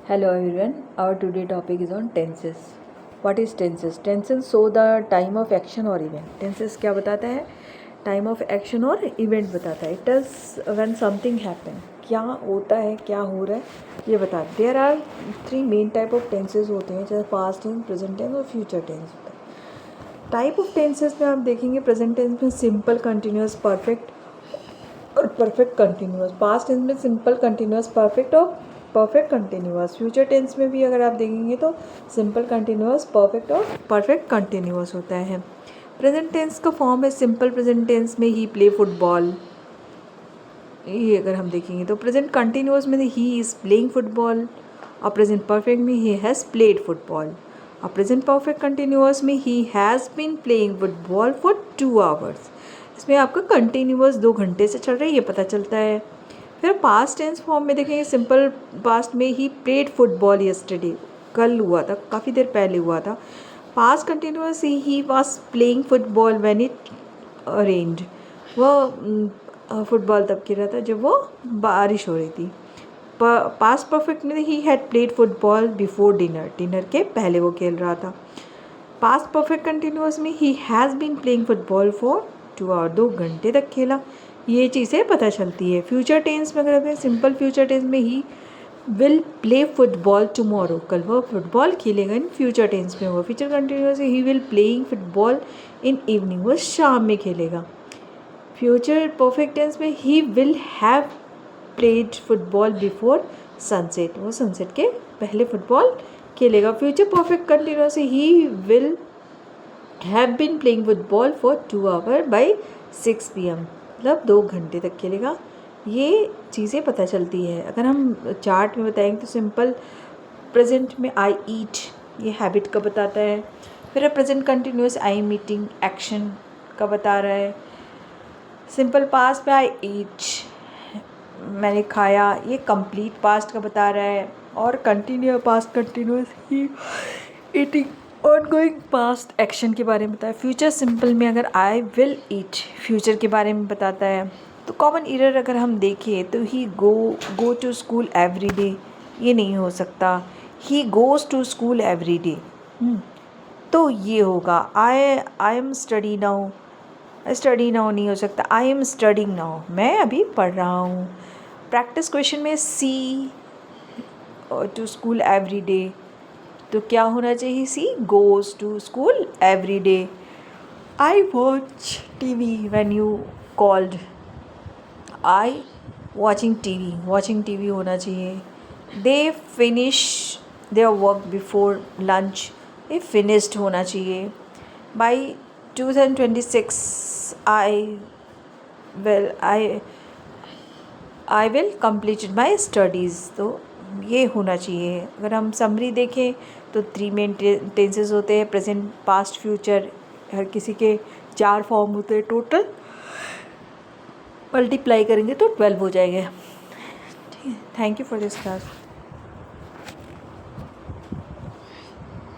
Hello everyone, our today topic is on tenses. What is tenses? Tenses show the time of action or event. Tenses क्या बताता है? Time of action और event बताता है. It tells when something happen. क्या होता है, क्या हो रहा है, ये बताता है. There are three main type of tenses होते हैं, जैसे past tense, present tense और future tense होता है. Type of tenses में आप देखेंगे present tense में simple, continuous, perfect और परफेक्ट कंटिन्यूस. पास्ट टेंस में सिंपल, कंटिन्यूस, परफेक्ट और परफेक्ट कंटिन्यूस. फ्यूचर टेंस में भी अगर आप देखेंगे तो सिंपल, कंटिन्यूस, परफेक्ट और परफेक्ट कंटिन्यूस होता है. प्रेजेंट टेंस का फॉर्म है सिंपल प्रेजेंट टेंस में ही प्ले फुटबॉल, ये अगर हम देखेंगे तो प्रेजेंट कंटिन्यूस में ही इज़ प्लेइंग फुटबॉल और प्रेजेंट परफेक्ट में ही हैज़ प्लेड फुटबॉल और प्रेजेंट परफेक्ट कंटिन्यूस में he has been playing football for 2 hours. इसमें आपका कंटिन्यूस 2 घंटे से चल रहा है ये पता चलता है. फिर पास्ट टेंस फॉर्म में देखेंगे सिंपल पास्ट में ही प्लेड फुटबॉल यस्टरडे, कल हुआ था, काफ़ी देर पहले हुआ था. Past continuous he was playing football when it रेन्ड, वो फुटबॉल तब खेल रहा था जब वो बारिश हो रही थी. पास्ट परफेक्ट में he had played football before dinner, dinner के पहले वो खेल रहा था. पास्ट परफेक्ट कंटिन्यूस में he has been playing football for 2 hour, 2 घंटे तक खेला, ये चीज़ें पता चलती है. फ्यूचर टेंस में अगर देखें सिंपल फ्यूचर टेंस में he will play football tomorrow, कल वो फुटबॉल खेलेगा इन फ्यूचर टेंस में. वो future continuous he will playing football in evening, वो शाम में खेलेगा. फ्यूचर परफेक्ट टेंस में he will have played football before sunset, वो सनसेट के पहले फुटबॉल खेलेगा. Future perfect continuous he will have been playing football for 2 hour by 6 PM, मतलब 2 घंटे तक खेलेगा. ये चीज़ें पता चलती है. अगर हम चार्ट में बताएंगे तो सिंपल प्रेजेंट में आई ईट, ये हैबिट का बताता है. फिर present continuous I am eating, action का बता रहा है. सिंपल पास्ट में आई ईट, मैंने खाया, ये कंप्लीट पास्ट का बता रहा है. और कंटिन्यू पास्ट कंटिन्यूस ही ईटिंग ऑनगोइंग पास्ट एक्शन के बारे में बताया. फ्यूचर सिंपल में अगर आई विल ईट, फ्यूचर के बारे में बताता है. तो कॉमन एरर अगर हम देखें तो he go to school every day, ये नहीं हो सकता. He goes to school every day, तो ये होगा I am study now, study now नहीं हो सकता. आई एम स्टडिंग नाउ, मैं अभी पढ़ रहा हूँ. प्रैक्टिस क्वेश्चन में she to school every day, तो क्या होना चाहिए? She goes to school every day. I watch TV when you called, I watching TV होना चाहिए. They finish their work before lunch, ये फिनिश्ड होना चाहिए. By 2026 I will complete my studies, तो ये होना चाहिए. अगर हम समरी देखें तो 3 मेन टेंसेस होते हैं, प्रेजेंट, पास्ट, फ्यूचर. हर किसी के 4 फॉर्म होते हैं टोटल, मल्टीप्लाई करेंगे तो 12 हो जाएंगे. ठीक है. Thank you for this class.